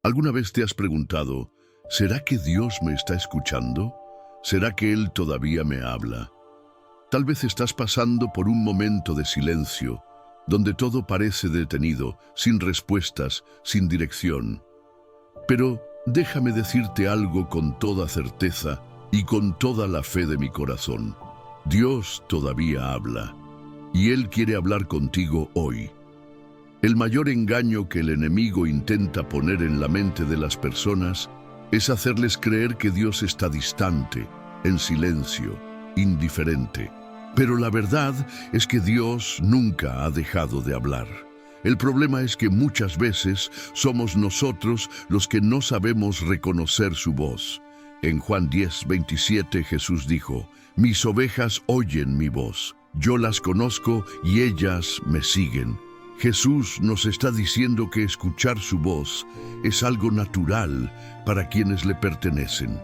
¿Alguna vez te has preguntado, ¿será que Dios me está escuchando? ¿Será que Él todavía me habla? Tal vez estás pasando por un momento de silencio, donde todo parece detenido, sin respuestas, sin dirección. Pero déjame decirte algo con toda certeza y con toda la fe de mi corazón. Dios todavía habla, y Él quiere hablar contigo hoy. El mayor engaño que el enemigo intenta poner en la mente de las personas es hacerles creer que Dios está distante, en silencio, indiferente. Pero la verdad es que Dios nunca ha dejado de hablar. El problema es que muchas veces somos nosotros los que no sabemos reconocer su voz. En Juan 10:27 Jesús dijo, «Mis ovejas oyen mi voz, yo las conozco y ellas me siguen». Jesús nos está diciendo que escuchar su voz es algo natural para quienes le pertenecen.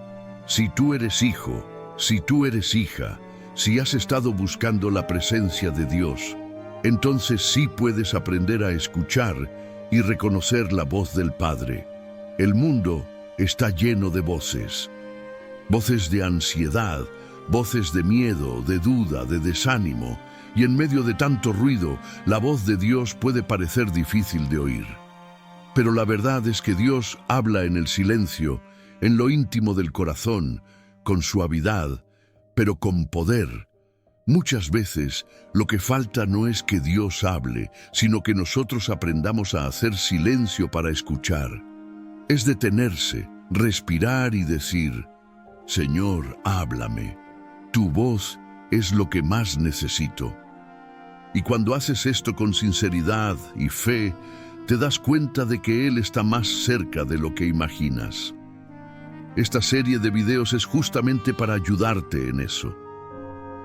Si tú eres hijo, si tú eres hija, si has estado buscando la presencia de Dios, entonces sí puedes aprender a escuchar y reconocer la voz del Padre. El mundo está lleno de voces. Voces de ansiedad, voces de miedo, de duda, de desánimo. Y en medio de tanto ruido, la voz de Dios puede parecer difícil de oír. Pero la verdad es que Dios habla en el silencio, en lo íntimo del corazón, con suavidad, pero con poder. Muchas veces lo que falta no es que Dios hable, sino que nosotros aprendamos a hacer silencio para escuchar. Es detenerse, respirar y decir, «Señor, háblame. Tu voz es lo que más necesito». Y cuando haces esto con sinceridad y fe, te das cuenta de que Él está más cerca de lo que imaginas. Esta serie de videos es justamente para ayudarte en eso,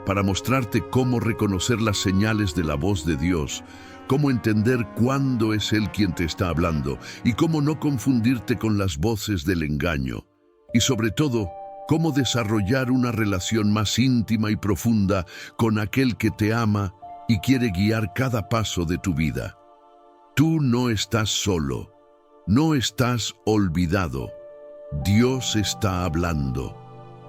para mostrarte cómo reconocer las señales de la voz de Dios, cómo entender cuándo es Él quien te está hablando y cómo no confundirte con las voces del engaño. Y sobre todo, cómo desarrollar una relación más íntima y profunda con aquel que te ama y quiere guiar cada paso de tu vida. Tú no estás solo, no estás olvidado. Dios está hablando,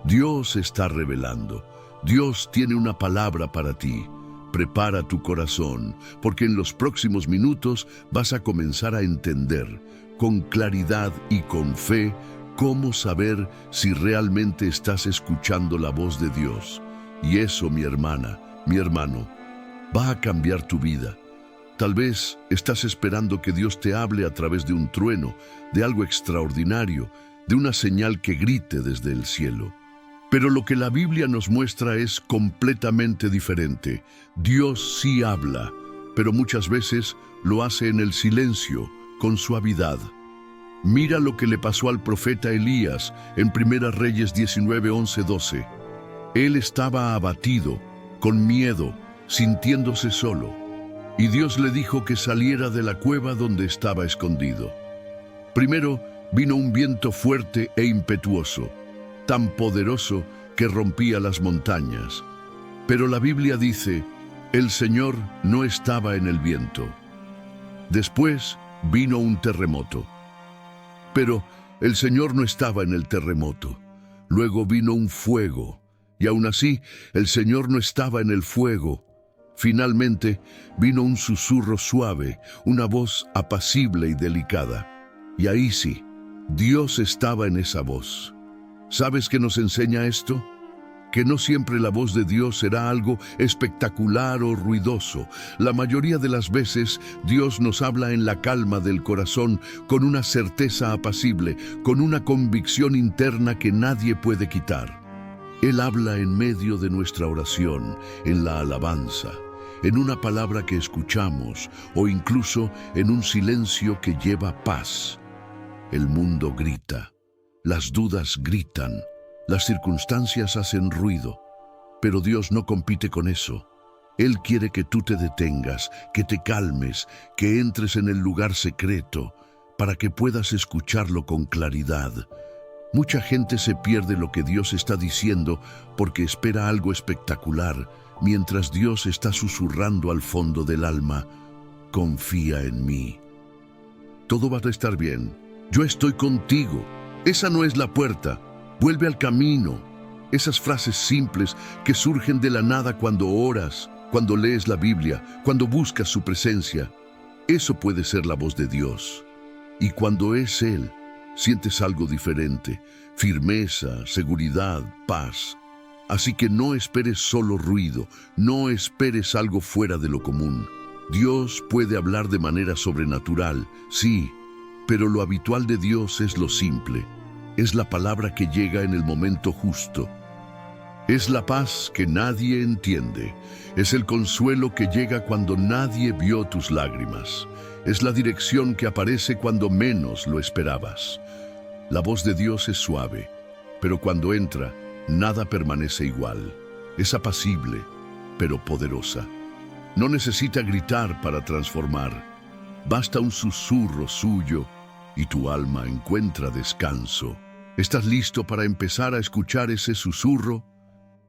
Dios está revelando, Dios tiene una palabra para ti. Prepara tu corazón, porque en los próximos minutos vas a comenzar a entender, con claridad y con fe, cómo saber si realmente estás escuchando la voz de Dios. Y eso, mi hermana, mi hermano, va a cambiar tu vida. Tal vez estás esperando que Dios te hable a través de un trueno, de algo extraordinario, de una señal que grite desde el cielo. Pero lo que la Biblia nos muestra es completamente diferente. Dios sí habla, pero muchas veces lo hace en el silencio, con suavidad. Mira lo que le pasó al profeta Elías en 1 Reyes 19, 11, 12. Él estaba abatido, con miedo, sintiéndose solo, y Dios le dijo que saliera de la cueva donde estaba escondido. Primero vino un viento fuerte e impetuoso, tan poderoso que rompía las montañas. Pero la Biblia dice, el Señor no estaba en el viento. Después vino un terremoto. Pero el Señor no estaba en el terremoto. Luego vino un fuego, y aún así el Señor no estaba en el fuego. Finalmente vino un susurro suave, una voz apacible y delicada. Y ahí sí, Dios estaba en esa voz. ¿Sabes qué nos enseña esto? Que no siempre la voz de Dios será algo espectacular o ruidoso. La mayoría de las veces Dios nos habla en la calma del corazón, con una certeza apacible, con una convicción interna que nadie puede quitar. Él habla en medio de nuestra oración, en la alabanza, en una palabra que escuchamos o incluso en un silencio que lleva paz. El mundo grita, las dudas gritan, las circunstancias hacen ruido, pero Dios no compite con eso. Él quiere que tú te detengas, que te calmes, que entres en el lugar secreto, para que puedas escucharlo con claridad. Mucha gente se pierde lo que Dios está diciendo porque espera algo espectacular, mientras Dios está susurrando al fondo del alma, confía en mí. Todo va a estar bien, Yo estoy contigo. Esa no es la puerta. Vuelve al camino. Esas frases simples que surgen de la nada cuando oras, cuando lees la Biblia, cuando buscas su presencia. Eso puede ser la voz de Dios. Y cuando es Él, sientes algo diferente, firmeza, seguridad, paz. Así que no esperes solo ruido, no esperes algo fuera de lo común. Dios puede hablar de manera sobrenatural, sí, pero lo habitual de Dios es lo simple. Es la palabra que llega en el momento justo. Es la paz que nadie entiende. Es el consuelo que llega cuando nadie vio tus lágrimas. Es la dirección que aparece cuando menos lo esperabas. La voz de Dios es suave, pero cuando entra, nada permanece igual. Es apacible, pero poderosa. No necesita gritar para transformar. Basta un susurro suyo y tu alma encuentra descanso. ¿Estás listo para empezar a escuchar ese susurro?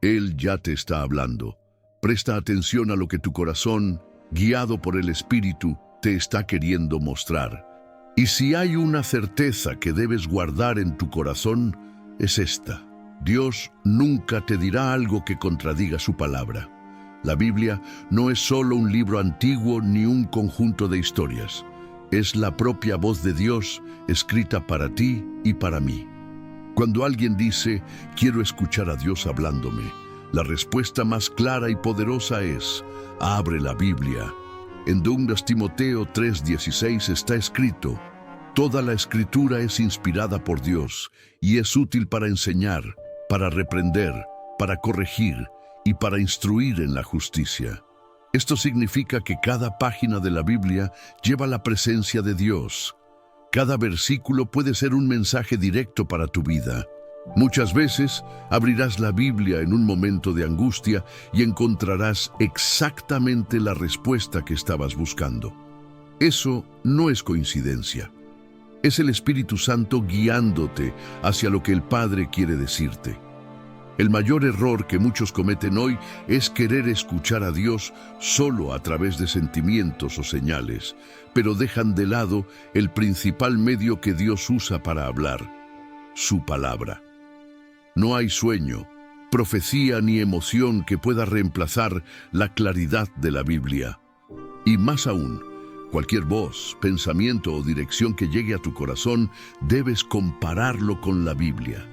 Él ya te está hablando. Presta atención a lo que tu corazón, guiado por el Espíritu, te está queriendo mostrar. Y si hay una certeza que debes guardar en tu corazón, es esta. Dios nunca te dirá algo que contradiga su palabra. La Biblia no es solo un libro antiguo ni un conjunto de historias. Es la propia voz de Dios escrita para ti y para mí. Cuando alguien dice, quiero escuchar a Dios hablándome, la respuesta más clara y poderosa es, abre la Biblia. En 2 Timoteo 3:16 está escrito, toda la Escritura es inspirada por Dios y es útil para enseñar, para reprender, para corregir y para instruir en la justicia. Esto significa que cada página de la Biblia lleva la presencia de Dios. Cada versículo puede ser un mensaje directo para tu vida. Muchas veces abrirás la Biblia en un momento de angustia y encontrarás exactamente la respuesta que estabas buscando. Eso no es coincidencia. Es el Espíritu Santo guiándote hacia lo que el Padre quiere decirte. El mayor error que muchos cometen hoy es querer escuchar a Dios solo a través de sentimientos o señales, pero dejan de lado el principal medio que Dios usa para hablar, su palabra. No hay sueño, profecía ni emoción que pueda reemplazar la claridad de la Biblia. Y más aún, cualquier voz, pensamiento o dirección que llegue a tu corazón, debes compararlo con la Biblia.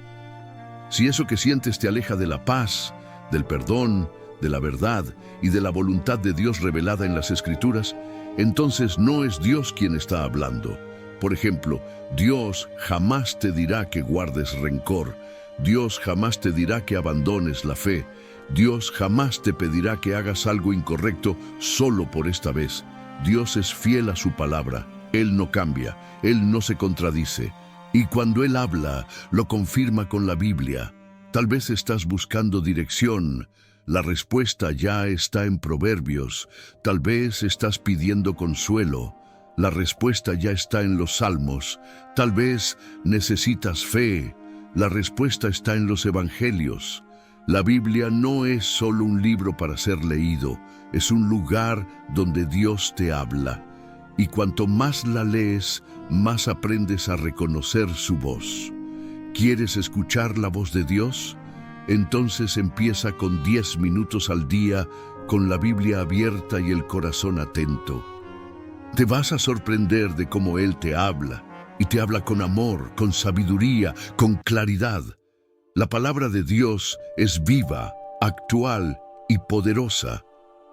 Si eso que sientes te aleja de la paz, del perdón, de la verdad y de la voluntad de Dios revelada en las Escrituras, entonces no es Dios quien está hablando. Por ejemplo, Dios jamás te dirá que guardes rencor. Dios jamás te dirá que abandones la fe. Dios jamás te pedirá que hagas algo incorrecto solo por esta vez. Dios es fiel a su palabra. Él no cambia. Él no se contradice. Y cuando Él habla, lo confirma con la Biblia. Tal vez estás buscando dirección. La respuesta ya está en Proverbios. Tal vez estás pidiendo consuelo. La respuesta ya está en los Salmos. Tal vez necesitas fe. La respuesta está en los Evangelios. La Biblia no es solo un libro para ser leído. Es un lugar donde Dios te habla. Y cuanto más la lees, más aprendes a reconocer su voz. ¿Quieres escuchar la voz de Dios? Entonces empieza con 10 minutos al día, con la Biblia abierta y el corazón atento. Te vas a sorprender de cómo Él te habla, y te habla con amor, con sabiduría, con claridad. La palabra de Dios es viva, actual y poderosa.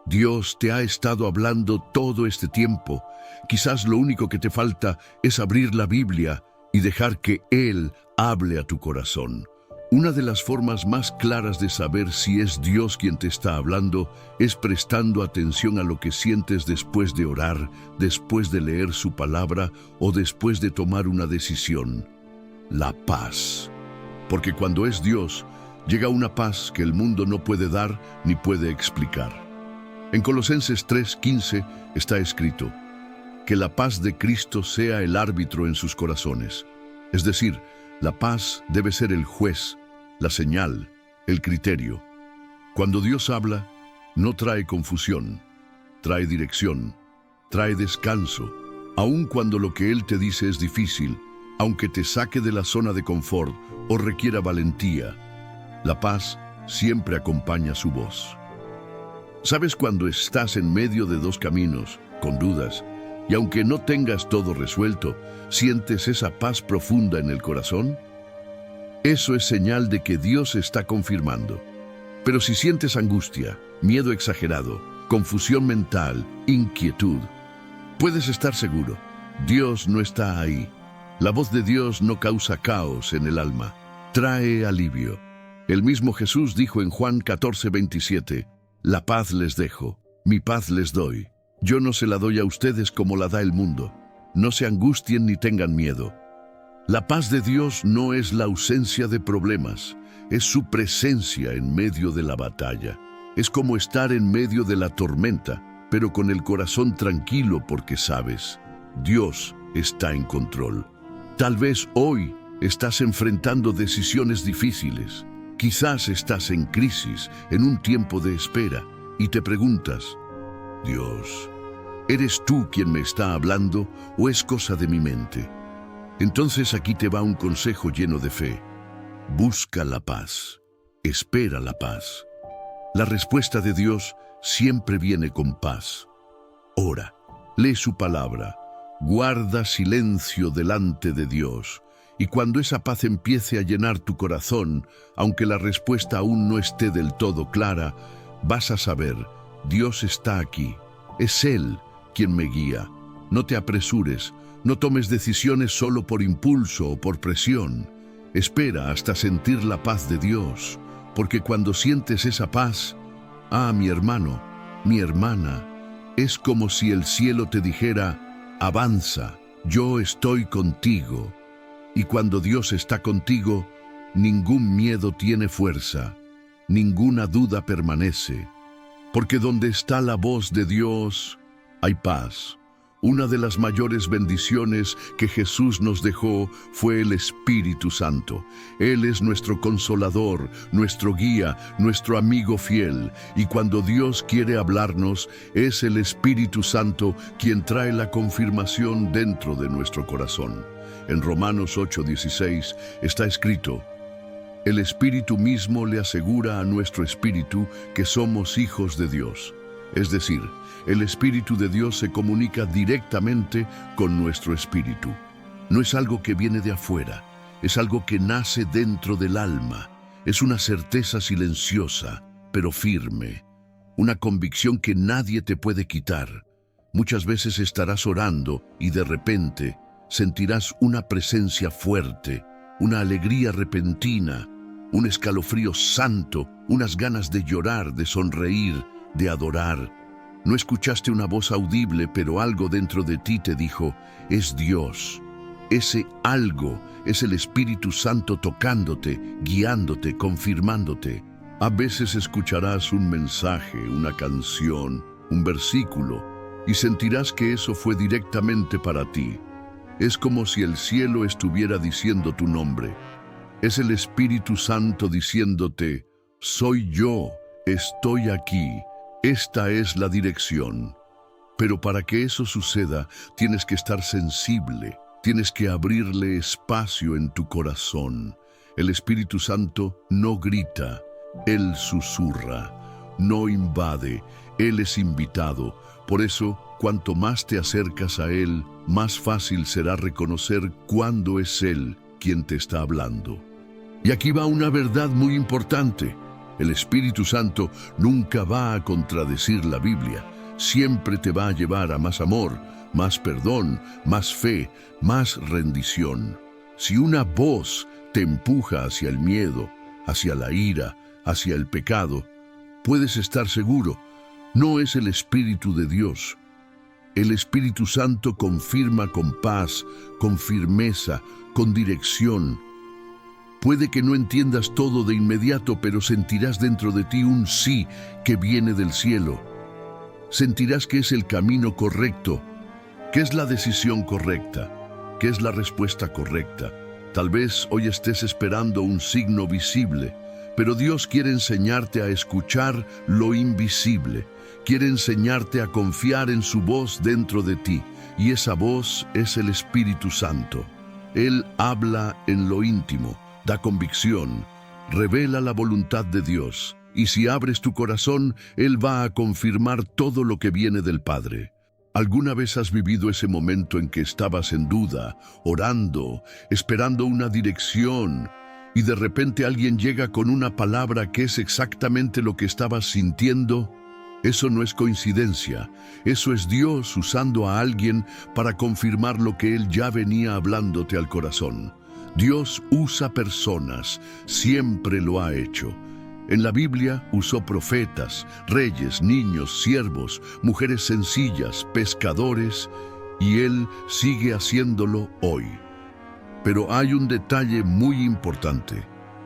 Dios te ha estado hablando todo este tiempo. Quizás lo único que te falta es abrir la Biblia y dejar que Él hable a tu corazón. Una de las formas más claras de saber si es Dios quien te está hablando es prestando atención a lo que sientes después de orar, después de leer su palabra o después de tomar una decisión. La paz. Porque cuando es Dios, llega una paz que el mundo no puede dar ni puede explicar. En Colosenses 3:15 está escrito, que la paz de Cristo sea el árbitro en sus corazones. Es decir, la paz debe ser el juez, la señal, el criterio. Cuando Dios habla, no trae confusión, trae dirección, trae descanso. Aun cuando lo que Él te dice es difícil, aunque te saque de la zona de confort o requiera valentía. La paz siempre acompaña su voz. ¿Sabes cuando estás en medio de dos caminos, con dudas, y aunque no tengas todo resuelto, sientes esa paz profunda en el corazón? Eso es señal de que Dios está confirmando. Pero si sientes angustia, miedo exagerado, confusión mental, inquietud, puedes estar seguro, Dios no está ahí. La voz de Dios no causa caos en el alma, trae alivio. El mismo Jesús dijo en Juan 14:27, «La paz les dejo, mi paz les doy. Yo no se la doy a ustedes como la da el mundo. No se angustien ni tengan miedo». La paz de Dios no es la ausencia de problemas, es su presencia en medio de la batalla. Es como estar en medio de la tormenta, pero con el corazón tranquilo porque sabes, Dios está en control. Tal vez hoy estás enfrentando decisiones difíciles. Quizás estás en crisis, en un tiempo de espera, y te preguntas, Dios, ¿eres tú quien me está hablando o es cosa de mi mente? Entonces aquí te va un consejo lleno de fe. Busca la paz, espera la paz. La respuesta de Dios siempre viene con paz. Ora, lee su palabra, guarda silencio delante de Dios. Y cuando esa paz empiece a llenar tu corazón, aunque la respuesta aún no esté del todo clara, vas a saber, Dios está aquí. Es Él quien me guía. No te apresures, no tomes decisiones solo por impulso o por presión. Espera hasta sentir la paz de Dios, porque cuando sientes esa paz, mi hermano, mi hermana, es como si el cielo te dijera, avanza, yo estoy contigo. Y cuando Dios está contigo, ningún miedo tiene fuerza, ninguna duda permanece, porque donde está la voz de Dios, hay paz. Una de las mayores bendiciones que Jesús nos dejó fue el Espíritu Santo. Él es nuestro consolador, nuestro guía, nuestro amigo fiel. Y cuando Dios quiere hablarnos, es el Espíritu Santo quien trae la confirmación dentro de nuestro corazón. En Romanos 8:16 está escrito, el Espíritu mismo le asegura a nuestro espíritu que somos hijos de Dios. Es decir, el Espíritu de Dios se comunica directamente con nuestro espíritu. No es algo que viene de afuera, es algo que nace dentro del alma. Es una certeza silenciosa, pero firme. Una convicción que nadie te puede quitar. Muchas veces estarás orando y de repente sentirás una presencia fuerte, una alegría repentina, un escalofrío santo, unas ganas de llorar, de sonreír, de adorar. No escuchaste una voz audible, pero algo dentro de ti te dijo, es Dios. Ese algo es el Espíritu Santo tocándote, guiándote, confirmándote. A veces escucharás un mensaje, una canción, un versículo, y sentirás que eso fue directamente para ti. Es como si el cielo estuviera diciendo tu nombre. Es el Espíritu Santo diciéndote, soy yo, estoy aquí, esta es la dirección. Pero para que eso suceda, tienes que estar sensible, tienes que abrirle espacio en tu corazón. El Espíritu Santo no grita, Él susurra, no invade, Él es invitado. Por eso, cuanto más te acercas a Él, más fácil será reconocer cuándo es Él quien te está hablando. Y aquí va una verdad muy importante. El Espíritu Santo nunca va a contradecir la Biblia. Siempre te va a llevar a más amor, más perdón, más fe, más rendición. Si una voz te empuja hacia el miedo, hacia la ira, hacia el pecado, puedes estar seguro, no es el Espíritu de Dios. El Espíritu Santo confirma con paz, con firmeza, con dirección. Puede que no entiendas todo de inmediato, pero sentirás dentro de ti un sí que viene del cielo. Sentirás que es el camino correcto, que es la decisión correcta, que es la respuesta correcta. Tal vez hoy estés esperando un signo visible, pero Dios quiere enseñarte a escuchar lo invisible. Quiere enseñarte a confiar en su voz dentro de ti, y esa voz es el Espíritu Santo. Él habla en lo íntimo, da convicción, revela la voluntad de Dios. Y si abres tu corazón, Él va a confirmar todo lo que viene del Padre. ¿Alguna vez has vivido ese momento en que estabas en duda, orando, esperando una dirección, y de repente alguien llega con una palabra que es exactamente lo que estabas sintiendo? Eso no es coincidencia, eso es Dios usando a alguien para confirmar lo que Él ya venía hablándote al corazón. Dios usa personas, siempre lo ha hecho. En la Biblia usó profetas, reyes, niños, siervos, mujeres sencillas, pescadores, y Él sigue haciéndolo hoy. Pero hay un detalle muy importante.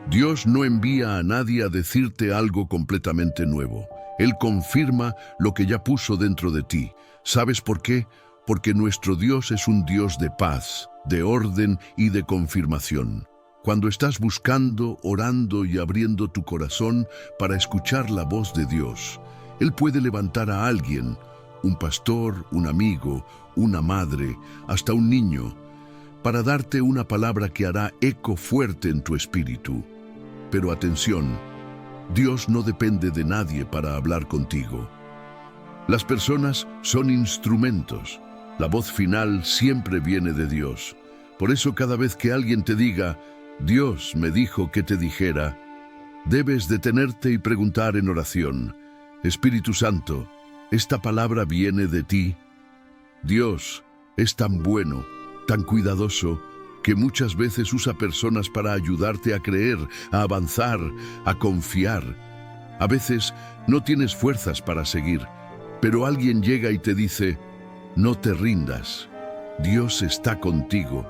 Dios no envía a nadie a decirte algo completamente nuevo. Él confirma lo que ya puso dentro de ti. ¿Sabes por qué? Porque nuestro Dios es un Dios de paz, de orden y de confirmación. Cuando estás buscando, orando y abriendo tu corazón para escuchar la voz de Dios, Él puede levantar a alguien, un pastor, un amigo, una madre, hasta un niño, para darte una palabra que hará eco fuerte en tu espíritu. Pero atención, Dios no depende de nadie para hablar contigo. Las personas son instrumentos. La voz final siempre viene de Dios. Por eso cada vez que alguien te diga, Dios me dijo que te dijera, debes detenerte y preguntar en oración, Espíritu Santo, ¿esta palabra viene de ti? Dios es tan bueno, tan cuidadoso, que muchas veces usa personas para ayudarte a creer, a avanzar, a confiar. A veces no tienes fuerzas para seguir, pero alguien llega y te dice, no te rindas, Dios está contigo,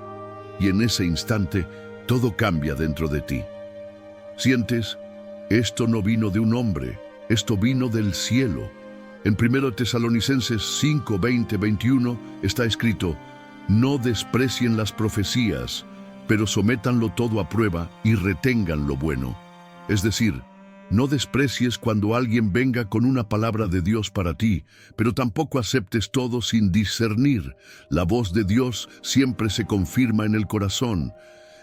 y en ese instante todo cambia dentro de ti. Sientes, esto no vino de un hombre, esto vino del cielo. En 1 Tesalonicenses 5, 20, 21 está escrito, no desprecien las profecías, pero sométanlo todo a prueba y retengan lo bueno. Es decir, no desprecies cuando alguien venga con una palabra de Dios para ti, pero tampoco aceptes todo sin discernir. La voz de Dios siempre se confirma en el corazón.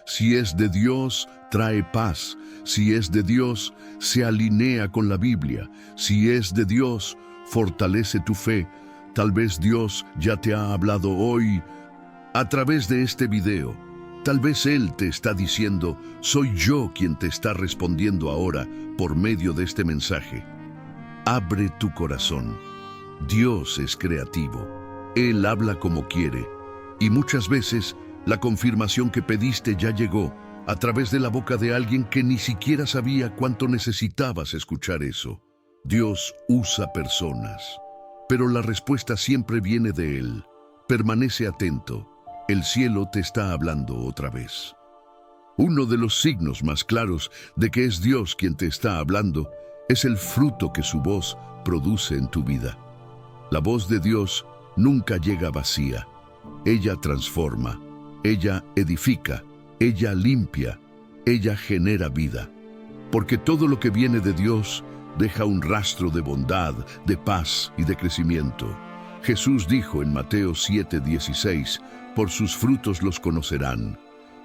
Si es de Dios, trae paz. Si es de Dios, se alinea con la Biblia. Si es de Dios, fortalece tu fe. Tal vez Dios ya te ha hablado hoy a través de este video. Tal vez Él te está diciendo, soy yo quien te está respondiendo ahora por medio de este mensaje. Abre tu corazón. Dios es creativo. Él habla como quiere. Y muchas veces la confirmación que pediste ya llegó a través de la boca de alguien que ni siquiera sabía cuánto necesitabas escuchar eso. Dios usa personas, pero la respuesta siempre viene de Él. Permanece atento. El cielo te está hablando otra vez. Uno de los signos más claros de que es Dios quien te está hablando es el fruto que su voz produce en tu vida. La voz de Dios nunca llega vacía. Ella transforma, ella edifica, ella limpia, ella genera vida. Porque todo lo que viene de Dios deja un rastro de bondad, de paz y de crecimiento. Jesús dijo en Mateo 7:16, por sus frutos los conocerán.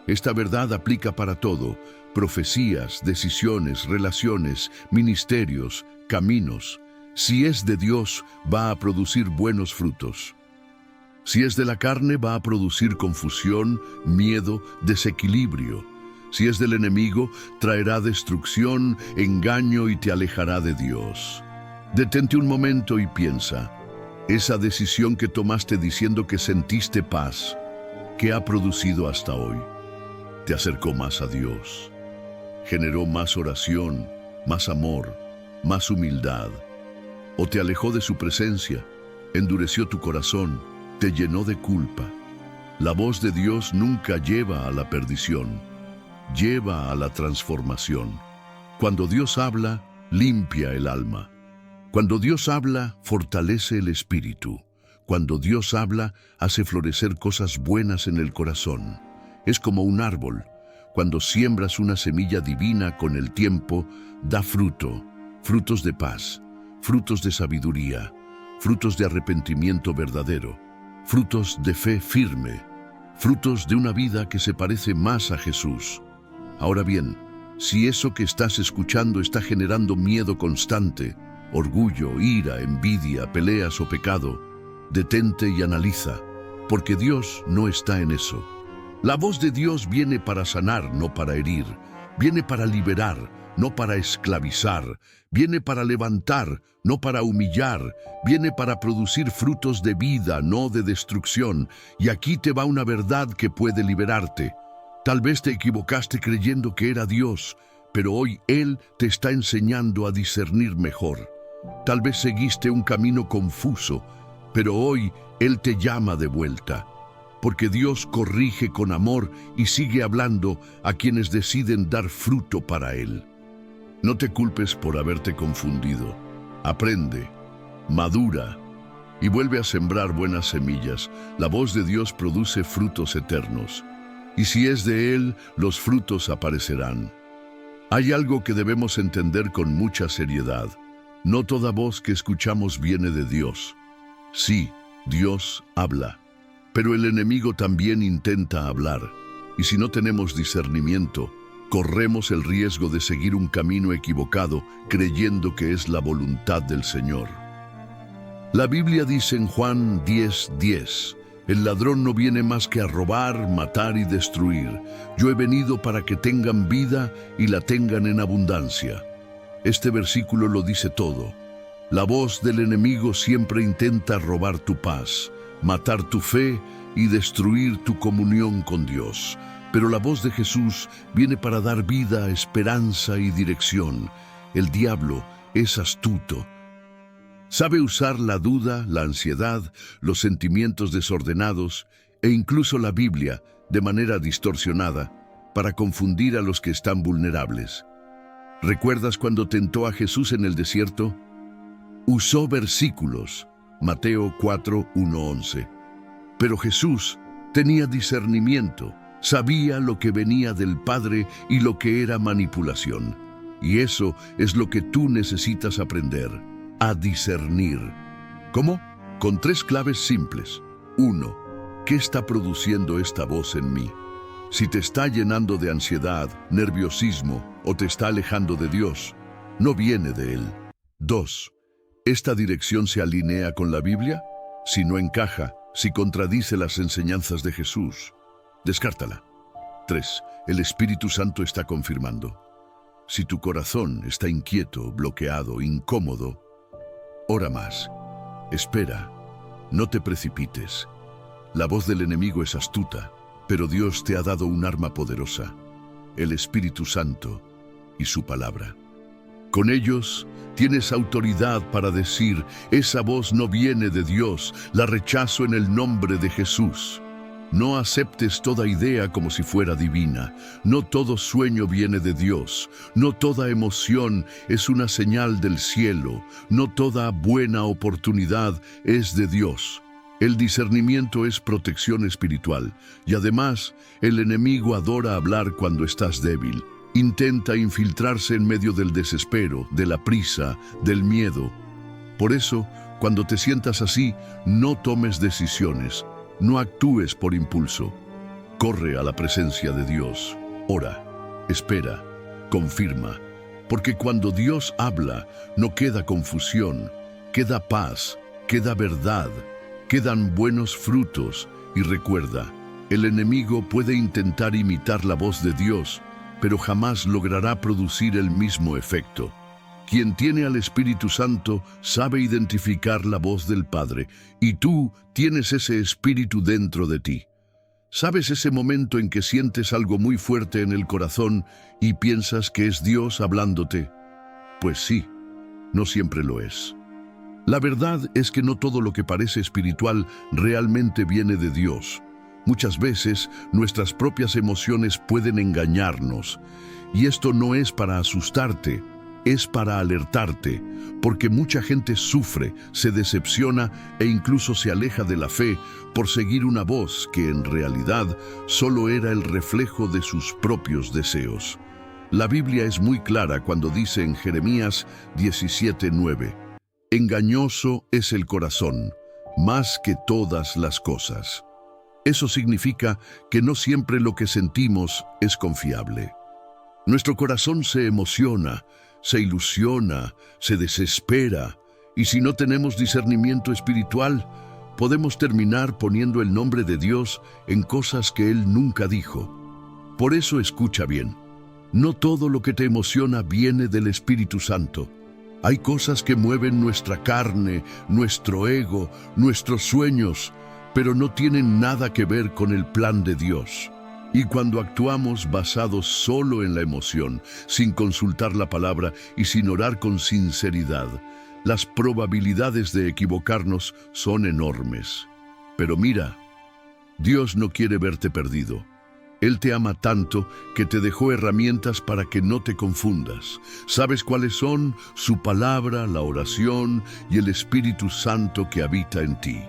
Esta verdad aplica para todo, profecías, decisiones, relaciones, ministerios, caminos. Si es de Dios, va a producir buenos frutos. Si es de la carne, va a producir confusión, miedo, desequilibrio. Si es del enemigo, traerá destrucción, engaño y te alejará de Dios. Detente un momento y piensa. Esa decisión que tomaste diciendo que sentiste paz, ¿qué ha producido hasta hoy? ¿Te acercó más a Dios? ¿Generó más oración, más amor, más humildad? ¿O te alejó de su presencia, endureció tu corazón, te llenó de culpa? La voz de Dios nunca lleva a la perdición, lleva a la transformación. Cuando Dios habla, limpia el alma. Cuando Dios habla, fortalece el espíritu. Cuando Dios habla, hace florecer cosas buenas en el corazón. Es como un árbol. Cuando siembras una semilla divina con el tiempo, da fruto, frutos de paz, frutos de sabiduría, frutos de arrepentimiento verdadero, frutos de fe firme, frutos de una vida que se parece más a Jesús. Ahora bien, si eso que estás escuchando está generando miedo constante, orgullo, ira, envidia, peleas o pecado, detente y analiza, porque Dios no está en eso. La voz de Dios viene para sanar, no para herir. Viene para liberar, no para esclavizar. Viene para levantar, no para humillar. Viene para producir frutos de vida, no de destrucción. Y aquí te va una verdad que puede liberarte. Tal vez te equivocaste creyendo que era Dios, pero hoy Él te está enseñando a discernir mejor. Tal vez seguiste un camino confuso, pero hoy Él te llama de vuelta, porque Dios corrige con amor y sigue hablando a quienes deciden dar fruto para Él. No te culpes por haberte confundido. Aprende, madura y vuelve a sembrar buenas semillas. La voz de Dios produce frutos eternos, y si es de Él, los frutos aparecerán. Hay algo que debemos entender con mucha seriedad. No toda voz que escuchamos viene de Dios. Sí, Dios habla, pero el enemigo también intenta hablar, y si no tenemos discernimiento, corremos el riesgo de seguir un camino equivocado creyendo que es la voluntad del Señor. La Biblia dice en Juan 10:10, el ladrón no viene más que a robar, matar y destruir. Yo he venido para que tengan vida y la tengan en abundancia. Este versículo lo dice todo. La voz del enemigo siempre intenta robar tu paz, matar tu fe y destruir tu comunión con Dios. Pero la voz de Jesús viene para dar vida, esperanza y dirección. El diablo es astuto. Sabe usar la duda, la ansiedad, los sentimientos desordenados e incluso la Biblia de manera distorsionada para confundir a los que están vulnerables. ¿Recuerdas cuando tentó a Jesús en el desierto? Usó versículos, Mateo 4:1-11. Pero Jesús tenía discernimiento, sabía lo que venía del Padre y lo que era manipulación. Y eso es lo que tú necesitas aprender, a discernir. ¿Cómo? Con 3 claves simples. 1. ¿Qué está produciendo esta voz en mí? Si te está llenando de ansiedad, nerviosismo o te está alejando de Dios, no viene de Él. 2. ¿Esta dirección se alinea con la Biblia? Si no encaja, si contradice las enseñanzas de Jesús, descártala. 3. El Espíritu Santo está confirmando. Si tu corazón está inquieto, bloqueado, incómodo, ora más. Espera. No te precipites. La voz del enemigo es astuta, pero Dios te ha dado un arma poderosa, el Espíritu Santo y su palabra. Con ellos tienes autoridad para decir, esa voz no viene de Dios, la rechazo en el nombre de Jesús. No aceptes toda idea como si fuera divina. No todo sueño viene de Dios. No toda emoción es una señal del cielo. No toda buena oportunidad es de Dios. El discernimiento es protección espiritual. Y además, el enemigo adora hablar cuando estás débil. Intenta infiltrarse en medio del desespero, de la prisa, del miedo. Por eso, cuando te sientas así, no tomes decisiones. No actúes por impulso. Corre a la presencia de Dios. Ora, espera, confirma. Porque cuando Dios habla, no queda confusión, queda paz, queda verdad, quedan buenos frutos. Y recuerda, el enemigo puede intentar imitar la voz de Dios, pero jamás logrará producir el mismo efecto. Quien tiene al Espíritu Santo sabe identificar la voz del Padre, y tú tienes ese Espíritu dentro de ti. ¿Sabes ese momento en que sientes algo muy fuerte en el corazón y piensas que es Dios hablándote? Pues sí, no siempre lo es. La verdad es que no todo lo que parece espiritual realmente viene de Dios. Muchas veces nuestras propias emociones pueden engañarnos, y esto no es para asustarte, es para alertarte, porque mucha gente sufre, se decepciona e incluso se aleja de la fe por seguir una voz que en realidad solo era el reflejo de sus propios deseos. La Biblia es muy clara cuando dice en Jeremías 17:9, engañoso es el corazón, más que todas las cosas. Eso significa que no siempre lo que sentimos es confiable. Nuestro corazón se emociona, se ilusiona, se desespera, y si no tenemos discernimiento espiritual, podemos terminar poniendo el nombre de Dios en cosas que Él nunca dijo. Por eso escucha bien. No todo lo que te emociona viene del Espíritu Santo. Hay cosas que mueven nuestra carne, nuestro ego, nuestros sueños, pero no tienen nada que ver con el plan de Dios. Y cuando actuamos basados solo en la emoción, sin consultar la palabra y sin orar con sinceridad, las probabilidades de equivocarnos son enormes. Pero mira, Dios no quiere verte perdido. Él te ama tanto que te dejó herramientas para que no te confundas. ¿Sabes cuáles son? Su palabra, la oración y el Espíritu Santo que habita en ti.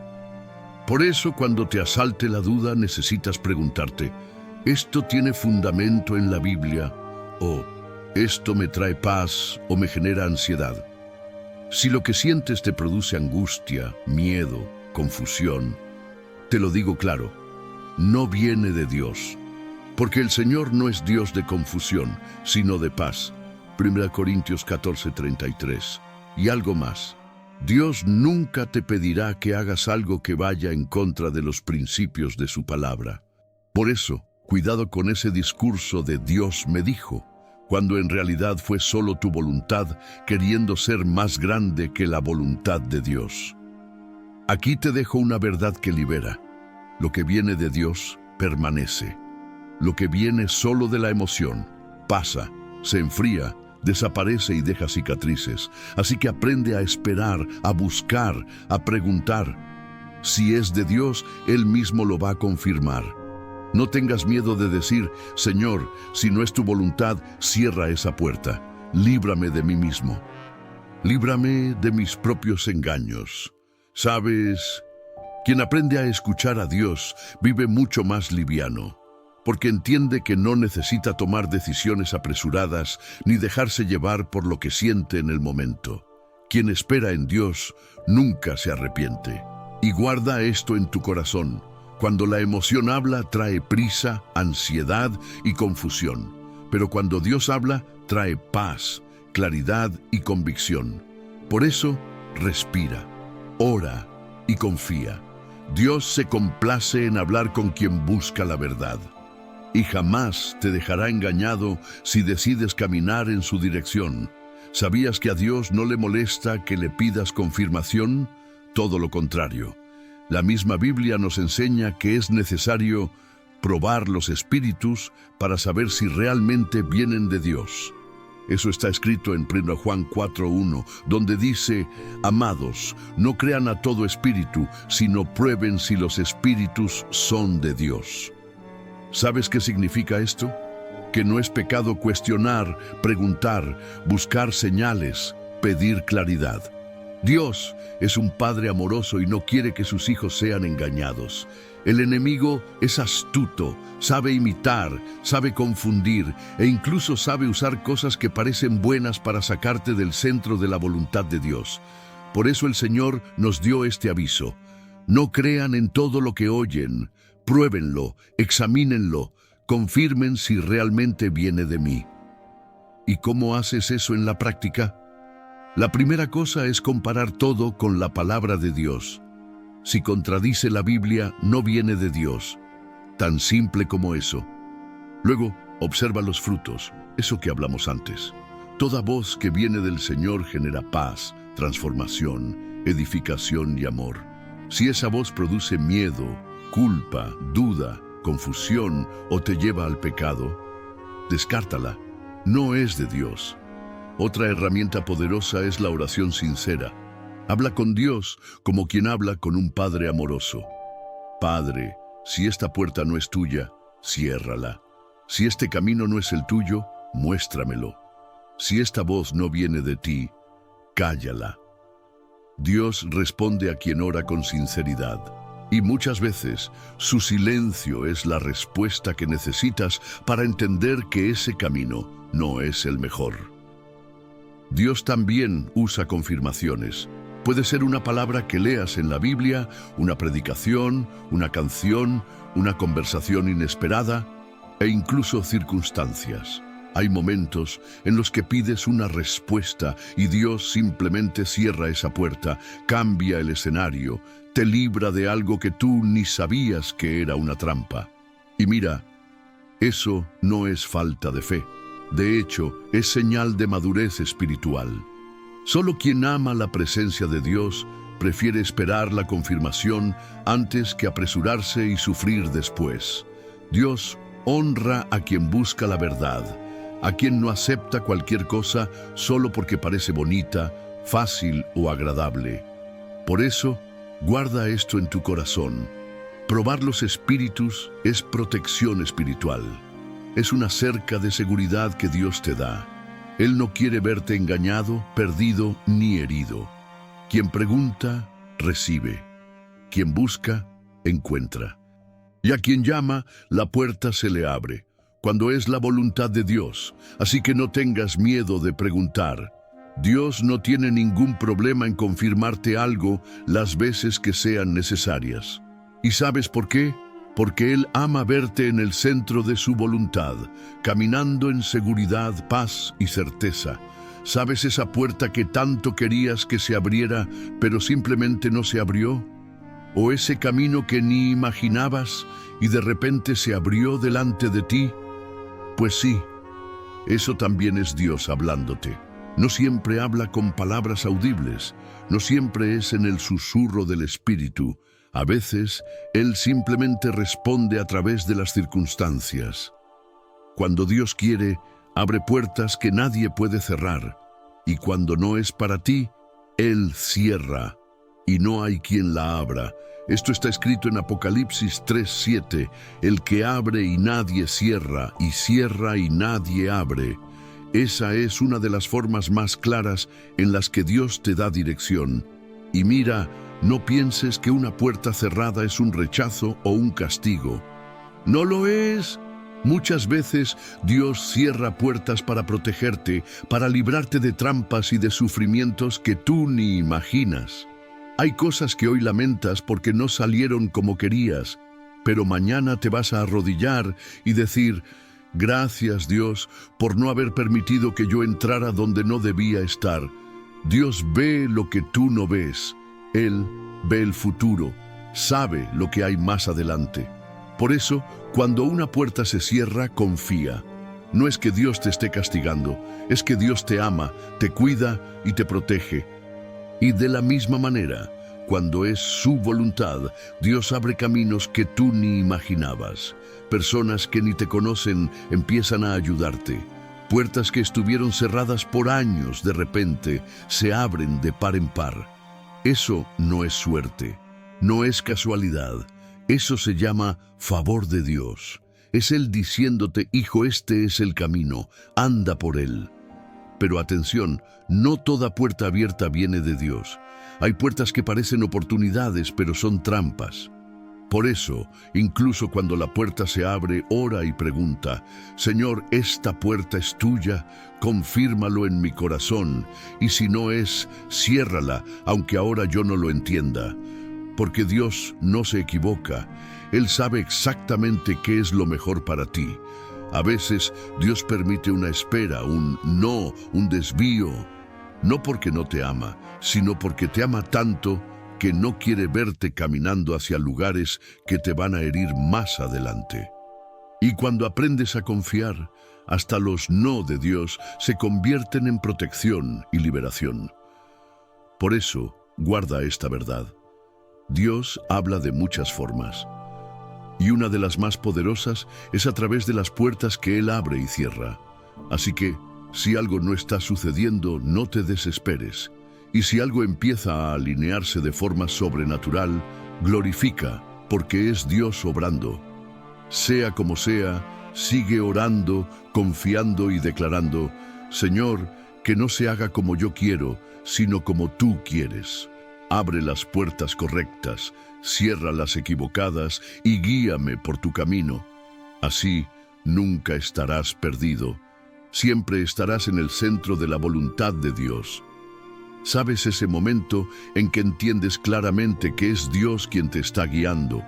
Por eso, cuando te asalte la duda, necesitas preguntarte, ¿esto tiene fundamento en la Biblia? ¿O esto me trae paz o me genera ansiedad? Si lo que sientes te produce angustia, miedo, confusión, te lo digo claro, no viene de Dios. Porque el Señor no es Dios de confusión, sino de paz. 1 Corintios 14:33. Y algo más. Dios nunca te pedirá que hagas algo que vaya en contra de los principios de su palabra. Por eso, cuidado con ese discurso de Dios me dijo, cuando en realidad fue solo tu voluntad queriendo ser más grande que la voluntad de Dios. Aquí te dejo una verdad que libera. Lo que viene de Dios permanece. Lo que viene solo de la emoción pasa, se enfría, desaparece y deja cicatrices. Así que aprende a esperar, a buscar, a preguntar. Si es de Dios, Él mismo lo va a confirmar. No tengas miedo de decir, Señor, si no es tu voluntad, cierra esa puerta. Líbrame de mí mismo. Líbrame de mis propios engaños. ¿Sabes? Quien aprende a escuchar a Dios vive mucho más liviano, porque entiende que no necesita tomar decisiones apresuradas ni dejarse llevar por lo que siente en el momento. Quien espera en Dios nunca se arrepiente. Y guarda esto en tu corazón. Cuando la emoción habla, trae prisa, ansiedad y confusión. Pero cuando Dios habla, trae paz, claridad y convicción. Por eso, respira, ora y confía. Dios se complace en hablar con quien busca la verdad. Y jamás te dejará engañado si decides caminar en su dirección. ¿Sabías que a Dios no le molesta que le pidas confirmación? Todo lo contrario. La misma Biblia nos enseña que es necesario probar los espíritus para saber si realmente vienen de Dios. Eso está escrito en 1 Juan 4:1, donde dice, amados, no crean a todo espíritu, sino prueben si los espíritus son de Dios. ¿Sabes qué significa esto? Que no es pecado cuestionar, preguntar, buscar señales, pedir claridad. Dios es un Padre amoroso y no quiere que sus hijos sean engañados. El enemigo es astuto, sabe imitar, sabe confundir e incluso sabe usar cosas que parecen buenas para sacarte del centro de la voluntad de Dios. Por eso el Señor nos dio este aviso. No crean en todo lo que oyen. Pruébenlo, examínenlo, confirmen si realmente viene de mí. ¿Y cómo haces eso en la práctica? La primera cosa es comparar todo con la palabra de Dios. Si contradice la Biblia, no viene de Dios. Tan simple como eso. Luego, observa los frutos, eso que hablamos antes. Toda voz que viene del Señor genera paz, transformación, edificación y amor. Si esa voz produce miedo, culpa, duda, confusión o te lleva al pecado, descártala. No es de Dios. Otra herramienta poderosa es la oración sincera. Habla con Dios como quien habla con un Padre amoroso. Padre, si esta puerta no es tuya, ciérrala. Si este camino no es el tuyo, muéstramelo. Si esta voz no viene de ti, cállala. Dios responde a quien ora con sinceridad. Y muchas veces su silencio es la respuesta que necesitas para entender que ese camino no es el mejor. Dios también usa confirmaciones. Puede ser una palabra que leas en la Biblia, una predicación, una canción, una conversación inesperada e incluso circunstancias. Hay momentos en los que pides una respuesta y Dios simplemente cierra esa puerta, cambia el escenario, te libra de algo que tú ni sabías que era una trampa. Y mira, eso no es falta de fe. De hecho, es señal de madurez espiritual. Solo quien ama la presencia de Dios prefiere esperar la confirmación antes que apresurarse y sufrir después. Dios honra a quien busca la verdad, a quien no acepta cualquier cosa solo porque parece bonita, fácil o agradable. Por eso, guarda esto en tu corazón. Probar los espíritus es protección espiritual. Es una cerca de seguridad que Dios te da. Él no quiere verte engañado, perdido ni herido. Quien pregunta, recibe. Quien busca, encuentra. Y a quien llama, la puerta se le abre, cuando es la voluntad de Dios. Así que no tengas miedo de preguntar. Dios no tiene ningún problema en confirmarte algo las veces que sean necesarias. ¿Y sabes por qué? Porque Él ama verte en el centro de su voluntad, caminando en seguridad, paz y certeza. ¿Sabes esa puerta que tanto querías que se abriera, pero simplemente no se abrió? ¿O ese camino que ni imaginabas y de repente se abrió delante de ti? Pues sí, eso también es Dios hablándote. No siempre habla con palabras audibles, no siempre es en el susurro del Espíritu. A veces, Él simplemente responde a través de las circunstancias. Cuando Dios quiere, abre puertas que nadie puede cerrar. Y cuando no es para ti, Él cierra, y no hay quien la abra. Esto está escrito en Apocalipsis 3:7. El que abre y nadie cierra, y cierra y nadie abre. Esa es una de las formas más claras en las que Dios te da dirección. Y mira, no pienses que una puerta cerrada es un rechazo o un castigo. No lo es. Muchas veces Dios cierra puertas para protegerte, para librarte de trampas y de sufrimientos que tú ni imaginas. Hay cosas que hoy lamentas porque no salieron como querías, pero mañana te vas a arrodillar y decir: gracias Dios por no haber permitido que yo entrara donde no debía estar. Dios ve lo que tú no ves. Él ve el futuro, sabe lo que hay más adelante. Por eso, cuando una puerta se cierra, confía. No es que Dios te esté castigando, es que Dios te ama, te cuida y te protege. Y de la misma manera, cuando es su voluntad, Dios abre caminos que tú ni imaginabas. Personas que ni te conocen empiezan a ayudarte. Puertas que estuvieron cerradas por años, de repente, se abren de par en par. Eso no es suerte, no es casualidad. Eso se llama favor de Dios. Es Él diciéndote: hijo, este es el camino, anda por él. Pero atención, no toda puerta abierta viene de Dios. Hay puertas que parecen oportunidades, pero son trampas. Por eso, incluso cuando la puerta se abre, ora y pregunta: Señor, esta puerta es tuya, confírmalo en mi corazón, y si no es, ciérrala, aunque ahora yo no lo entienda. Porque Dios no se equivoca. Él sabe exactamente qué es lo mejor para ti. A veces Dios permite una espera, un no, un desvío. No porque no te ama, sino porque te ama tanto que no quiere verte caminando hacia lugares que te van a herir más adelante. Y cuando aprendes a confiar, hasta los no de Dios se convierten en protección y liberación. Por eso, guarda esta verdad. Dios habla de muchas formas, y una de las más poderosas es a través de las puertas que Él abre y cierra. Así que, si algo no está sucediendo, no te desesperes. Y si algo empieza a alinearse de forma sobrenatural, glorifica, porque es Dios obrando. Sea como sea, sigue orando, confiando y declarando: Señor, que no se haga como yo quiero, sino como tú quieres. Abre las puertas correctas, cierra las equivocadas y guíame por tu camino. Así, nunca estarás perdido. Siempre estarás en el centro de la voluntad de Dios. ¿Sabes ese momento en que entiendes claramente que es Dios quien te está guiando,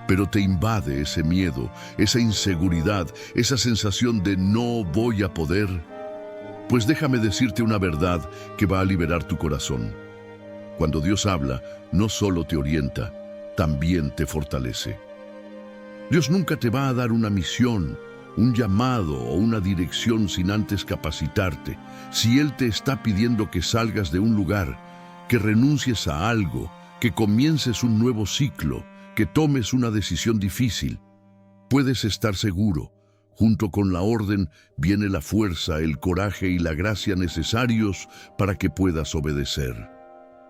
pero te invade ese miedo, esa inseguridad, esa sensación de no voy a poder? Pues déjame decirte una verdad que va a liberar tu corazón. Cuando Dios habla, no solo te orienta, también te fortalece. Dios nunca te va a dar una misión, un llamado o una dirección sin antes capacitarte. Si Él te está pidiendo que salgas de un lugar, que renuncies a algo, que comiences un nuevo ciclo, que tomes una decisión difícil, puedes estar seguro, junto con la orden viene la fuerza, el coraje y la gracia necesarios para que puedas obedecer.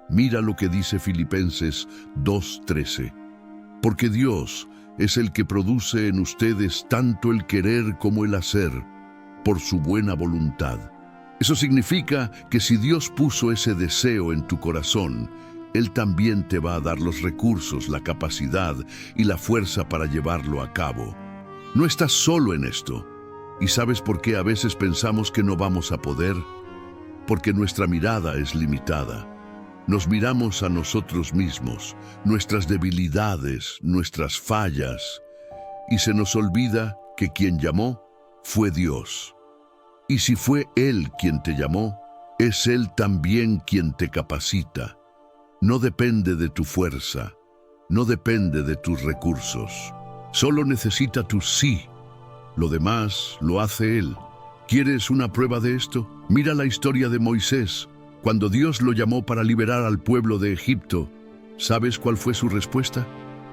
Mira lo que dice Filipenses 2:13. Porque Dios es el que produce en ustedes tanto el querer como el hacer, por su buena voluntad. Eso significa que si Dios puso ese deseo en tu corazón, Él también te va a dar los recursos, la capacidad y la fuerza para llevarlo a cabo. No estás solo en esto. ¿Y sabes por qué a veces pensamos que no vamos a poder? Porque nuestra mirada es limitada. Nos miramos a nosotros mismos, nuestras debilidades, nuestras fallas, y se nos olvida que quien llamó fue Dios. Y si fue Él quien te llamó, es Él también quien te capacita. No depende de tu fuerza, no depende de tus recursos. Solo necesita tu sí. Lo demás lo hace Él. ¿Quieres una prueba de esto? Mira la historia de Moisés. Cuando Dios lo llamó para liberar al pueblo de Egipto, ¿sabes cuál fue su respuesta?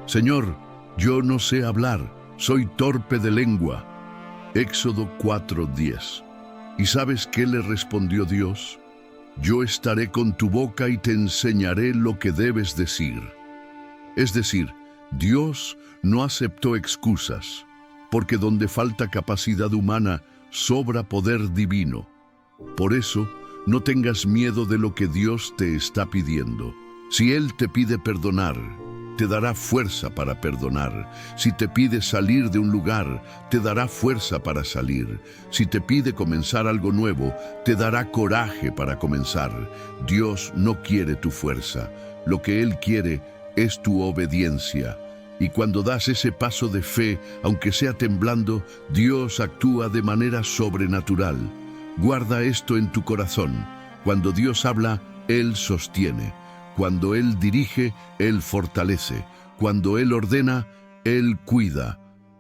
Señor, yo no sé hablar, soy torpe de lengua. Éxodo 4:10. ¿Y sabes qué le respondió Dios? Yo estaré con tu boca y te enseñaré lo que debes decir. Es decir, Dios no aceptó excusas, porque donde falta capacidad humana, sobra poder divino. Por eso, no tengas miedo de lo que Dios te está pidiendo. Si Él te pide perdonar, te dará fuerza para perdonar. Si te pide salir de un lugar, te dará fuerza para salir. Si te pide comenzar algo nuevo, te dará coraje para comenzar. Dios no quiere tu fuerza. Lo que Él quiere es tu obediencia. Y cuando das ese paso de fe, aunque sea temblando, Dios actúa de manera sobrenatural. Guarda esto en tu corazón. Cuando Dios habla, Él sostiene. Cuando Él dirige, Él fortalece. Cuando Él ordena, Él cuida.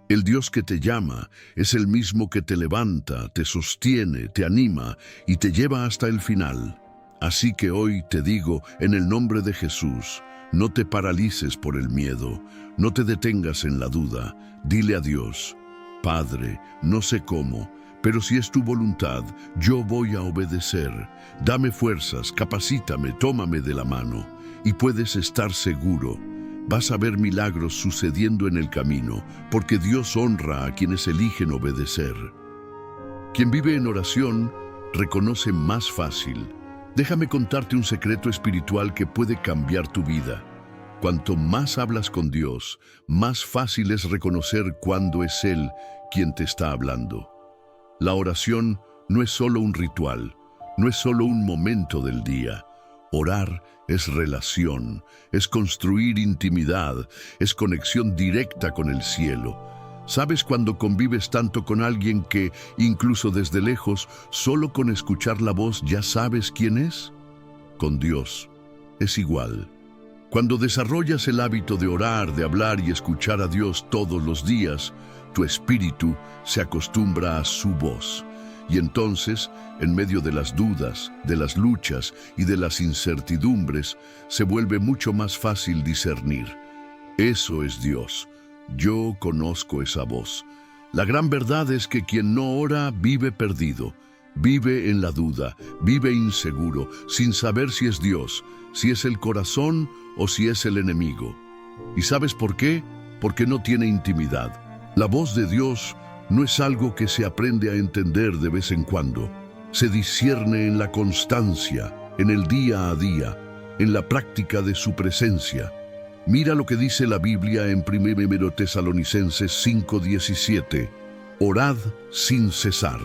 El Dios que te llama es el mismo que te levanta, te sostiene, te anima y te lleva hasta el final. Así que hoy te digo, en el nombre de Jesús, no te paralices por el miedo, no te detengas en la duda. Dile a Dios, Padre, no sé cómo, pero si es tu voluntad, yo voy a obedecer. Dame fuerzas, capacítame, tómame de la mano. Y puedes estar seguro, vas a ver milagros sucediendo en el camino, porque Dios honra a quienes eligen obedecer. Quien vive en oración, reconoce más fácil. Déjame contarte un secreto espiritual que puede cambiar tu vida. Cuanto más hablas con Dios, más fácil es reconocer cuándo es Él quien te está hablando. La oración no es solo un ritual, no es solo un momento del día. Orar es relación, es construir intimidad, es conexión directa con el cielo. ¿Sabes cuando convives tanto con alguien que, incluso desde lejos, solo con escuchar la voz ya sabes quién es? Con Dios es igual. Cuando desarrollas el hábito de orar, de hablar y escuchar a Dios todos los días, tu espíritu se acostumbra a su voz. Y entonces, en medio de las dudas, de las luchas y de las incertidumbres, se vuelve mucho más fácil discernir. Eso es Dios. Yo conozco esa voz. La gran verdad es que quien no ora vive perdido, vive en la duda, vive inseguro, sin saber si es Dios, si es el corazón o si es el enemigo. ¿Y sabes por qué? Porque no tiene intimidad. La voz de Dios no es algo que se aprende a entender de vez en cuando. Se discierne en la constancia, en el día a día, en la práctica de su presencia. Mira lo que dice la Biblia en 1 Tesalonicenses 5:17. Orad sin cesar.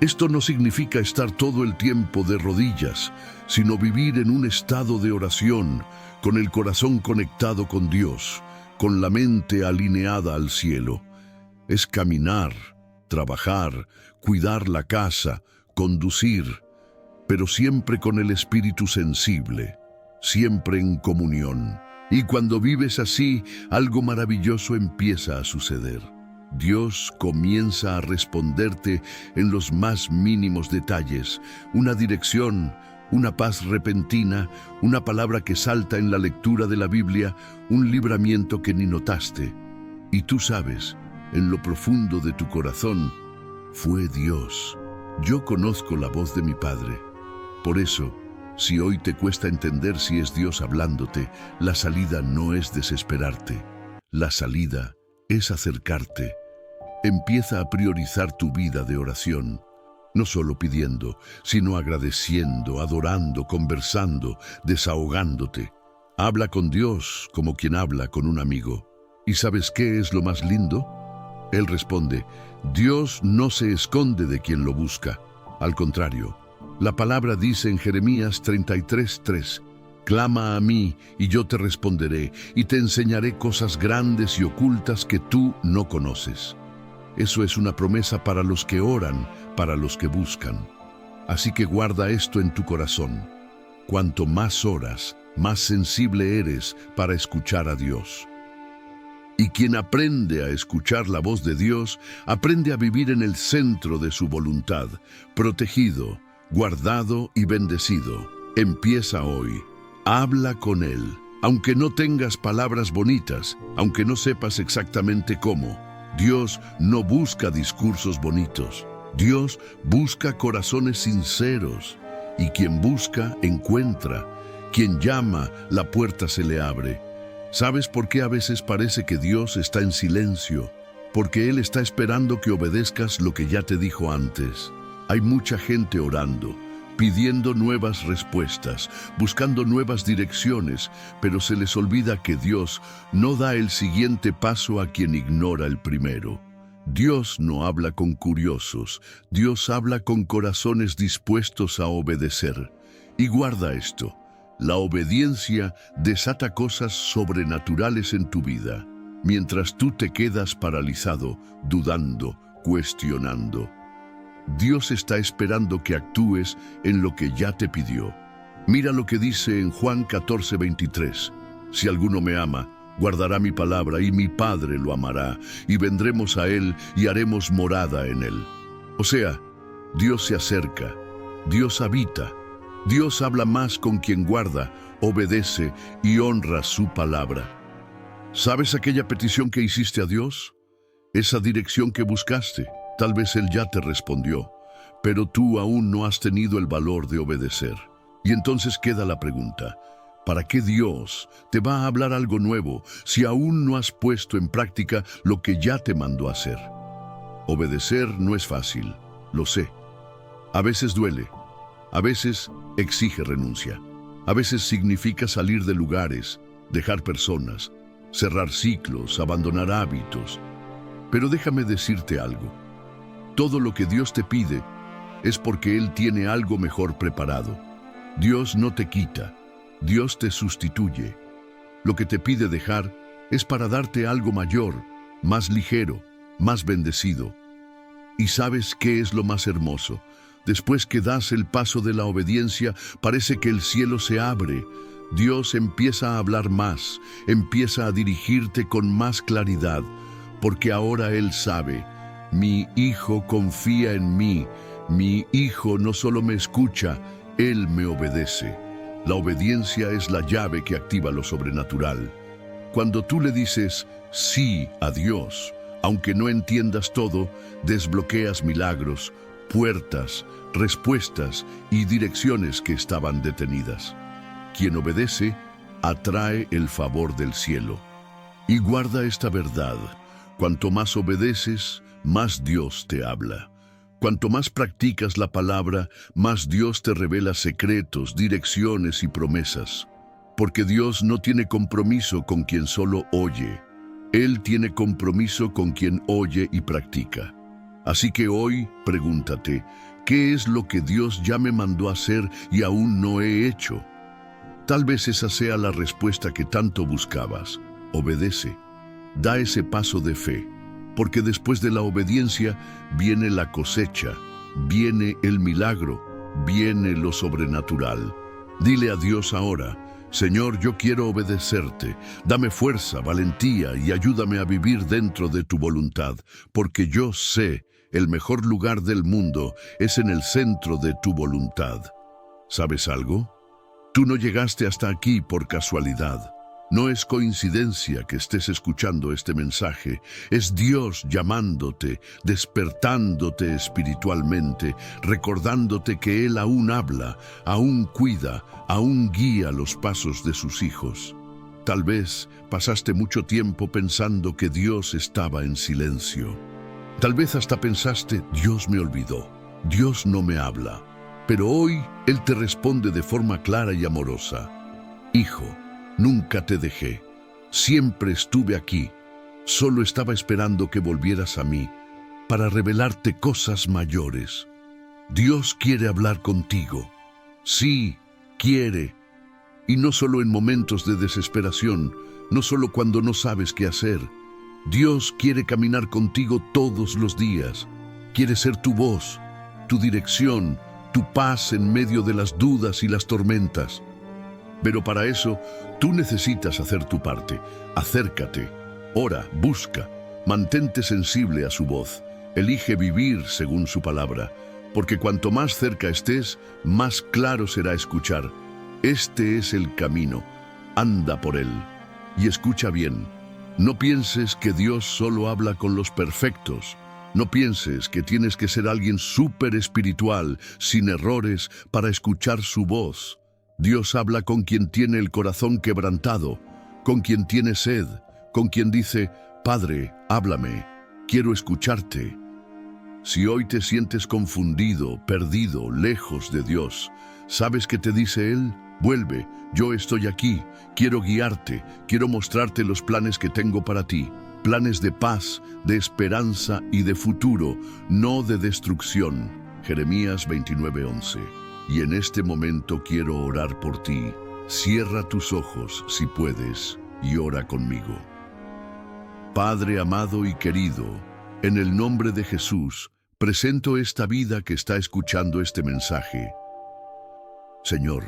Esto no significa estar todo el tiempo de rodillas, sino vivir en un estado de oración, con el corazón conectado con Dios, con la mente alineada al cielo. Es caminar, trabajar, cuidar la casa, conducir, pero siempre con el espíritu sensible, siempre en comunión. Y cuando vives así, algo maravilloso empieza a suceder. Dios comienza a responderte en los más mínimos detalles, una dirección, una paz repentina, una palabra que salta en la lectura de la Biblia, un libramiento que ni notaste. Y tú sabes, en lo profundo de tu corazón, fue Dios. Yo conozco la voz de mi Padre. Por eso, si hoy te cuesta entender si es Dios hablándote, la salida no es desesperarte. La salida es acercarte. Empieza a priorizar tu vida de oración, no solo pidiendo, sino agradeciendo, adorando, conversando, desahogándote. Habla con Dios como quien habla con un amigo. ¿Y sabes qué es lo más lindo? Él responde, Dios no se esconde de quien lo busca. Al contrario, la palabra dice en Jeremías 33:3, clama a mí y yo te responderé y te enseñaré cosas grandes y ocultas que tú no conoces. Eso es una promesa para los que oran, para los que buscan. Así que guarda esto en tu corazón. Cuanto más oras, más sensible eres para escuchar a Dios. Y quien aprende a escuchar la voz de Dios, aprende a vivir en el centro de su voluntad, protegido, guardado y bendecido. Empieza hoy. Habla con Él. Aunque no tengas palabras bonitas, aunque no sepas exactamente cómo, Dios no busca discursos bonitos. Dios busca corazones sinceros. Y quien busca, encuentra. Quien llama, la puerta se le abre. ¿Sabes por qué a veces parece que Dios está en silencio? Porque Él está esperando que obedezcas lo que ya te dijo antes. Hay mucha gente orando, pidiendo nuevas respuestas, buscando nuevas direcciones, pero se les olvida que Dios no da el siguiente paso a quien ignora el primero. Dios no habla con curiosos, Dios habla con corazones dispuestos a obedecer. Y guarda esto, la obediencia desata cosas sobrenaturales en tu vida, mientras tú te quedas paralizado, dudando, cuestionando. Dios está esperando que actúes en lo que ya te pidió. Mira lo que dice en Juan 14:23. Si alguno me ama, guardará mi palabra y mi Padre lo amará, y vendremos a Él y haremos morada en Él. O sea, Dios se acerca, Dios habita, Dios habla más con quien guarda, obedece y honra su palabra. ¿Sabes aquella petición que hiciste a Dios? Esa dirección que buscaste. Tal vez Él ya te respondió, pero tú aún no has tenido el valor de obedecer. Y entonces queda la pregunta, ¿para qué Dios te va a hablar algo nuevo si aún no has puesto en práctica lo que ya te mandó hacer? Obedecer no es fácil, lo sé. A veces duele, a veces exige renuncia, a veces significa salir de lugares, dejar personas, cerrar ciclos, abandonar hábitos. Pero déjame decirte algo. Todo lo que Dios te pide es porque Él tiene algo mejor preparado. Dios no te quita, Dios te sustituye. Lo que te pide dejar es para darte algo mayor, más ligero, más bendecido. ¿Y sabes qué es lo más hermoso? Después que das el paso de la obediencia, parece que el cielo se abre. Dios empieza a hablar más, empieza a dirigirte con más claridad, porque ahora Él sabe. Mi hijo confía en mí. Mi hijo no solo me escucha, él me obedece. La obediencia es la llave que activa lo sobrenatural. Cuando tú le dices sí a Dios, aunque no entiendas todo, desbloqueas milagros, puertas, respuestas y direcciones que estaban detenidas. Quien obedece, atrae el favor del cielo. Y guarda esta verdad. Cuanto más obedeces, más Dios te habla. Cuanto más practicas la palabra, más Dios te revela secretos, direcciones y promesas. Porque Dios no tiene compromiso con quien solo oye. Él tiene compromiso con quien oye y practica. Así que hoy pregúntate, ¿qué es lo que Dios ya me mandó a hacer y aún no he hecho? Tal vez esa sea la respuesta que tanto buscabas. Obedece. Da ese paso de fe, porque después de la obediencia viene la cosecha, viene el milagro, viene lo sobrenatural. Dile a Dios ahora: Señor, yo quiero obedecerte. Dame fuerza, valentía y ayúdame a vivir dentro de tu voluntad, porque yo sé, el mejor lugar del mundo es en el centro de tu voluntad. ¿Sabes algo? Tú no llegaste hasta aquí por casualidad. No es coincidencia que estés escuchando este mensaje. Es Dios llamándote, despertándote espiritualmente, recordándote que Él aún habla, aún cuida, aún guía los pasos de sus hijos. Tal vez pasaste mucho tiempo pensando que Dios estaba en silencio. Tal vez hasta pensaste: Dios me olvidó, Dios no me habla. Pero hoy Él te responde de forma clara y amorosa: Hijo, nunca te dejé, siempre estuve aquí, solo estaba esperando que volvieras a mí para revelarte cosas mayores. Dios quiere hablar contigo, sí, quiere, y no solo en momentos de desesperación, no solo cuando no sabes qué hacer. Dios quiere caminar contigo todos los días, quiere ser tu voz, tu dirección, tu paz en medio de las dudas y las tormentas. Pero para eso, tú necesitas hacer tu parte. Acércate, ora, busca, mantente sensible a su voz. Elige vivir según su palabra, porque cuanto más cerca estés, más claro será escuchar. Este es el camino, anda por él. Y escucha bien, no pienses que Dios solo habla con los perfectos. No pienses que tienes que ser alguien súper espiritual, sin errores, para escuchar su voz. Dios habla con quien tiene el corazón quebrantado, con quien tiene sed, con quien dice: Padre, háblame, quiero escucharte. Si hoy te sientes confundido, perdido, lejos de Dios, ¿sabes qué te dice Él? Vuelve, yo estoy aquí, quiero guiarte, quiero mostrarte los planes que tengo para ti. Planes de paz, de esperanza y de futuro, no de destrucción. Jeremías 29:11. Y en este momento quiero orar por ti. Cierra tus ojos, si puedes, y ora conmigo. Padre amado y querido, en el nombre de Jesús, presento esta vida que está escuchando este mensaje. Señor,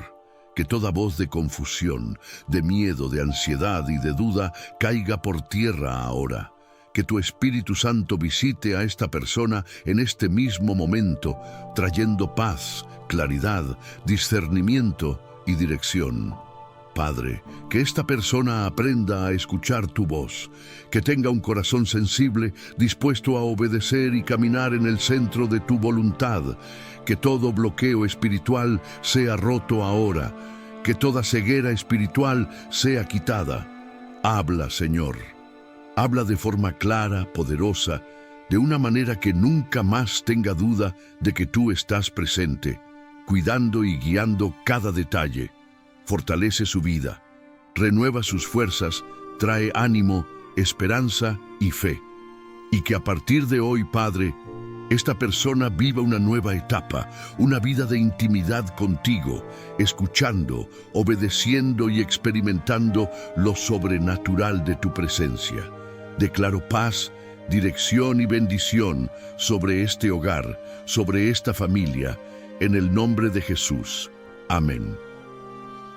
que toda voz de confusión, de miedo, de ansiedad y de duda caiga por tierra ahora. Que tu Espíritu Santo visite a esta persona en este mismo momento, trayendo paz, claridad, discernimiento y dirección. Padre, que esta persona aprenda a escuchar tu voz, que tenga un corazón sensible, dispuesto a obedecer y caminar en el centro de tu voluntad, que todo bloqueo espiritual sea roto ahora, que toda ceguera espiritual sea quitada. Habla, Señor. Habla de forma clara, poderosa, de una manera que nunca más tenga duda de que tú estás presente, cuidando y guiando cada detalle. Fortalece su vida, renueva sus fuerzas, trae ánimo, esperanza y fe. Y que a partir de hoy, Padre, esta persona viva una nueva etapa, una vida de intimidad contigo, escuchando, obedeciendo y experimentando lo sobrenatural de tu presencia. Declaro paz, dirección y bendición sobre este hogar, sobre esta familia, en el nombre de Jesús. Amén.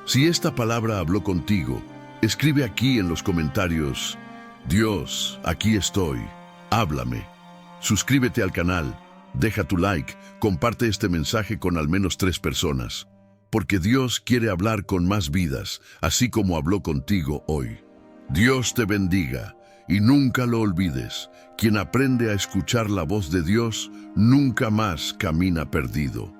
Si esta palabra habló contigo, escribe aquí en los comentarios: Dios, aquí estoy, háblame. Suscríbete al canal, deja tu like, comparte este mensaje con al menos 3 personas, porque Dios quiere hablar con más vidas, así como habló contigo hoy. Dios te bendiga y nunca lo olvides: quien aprende a escuchar la voz de Dios nunca más camina perdido.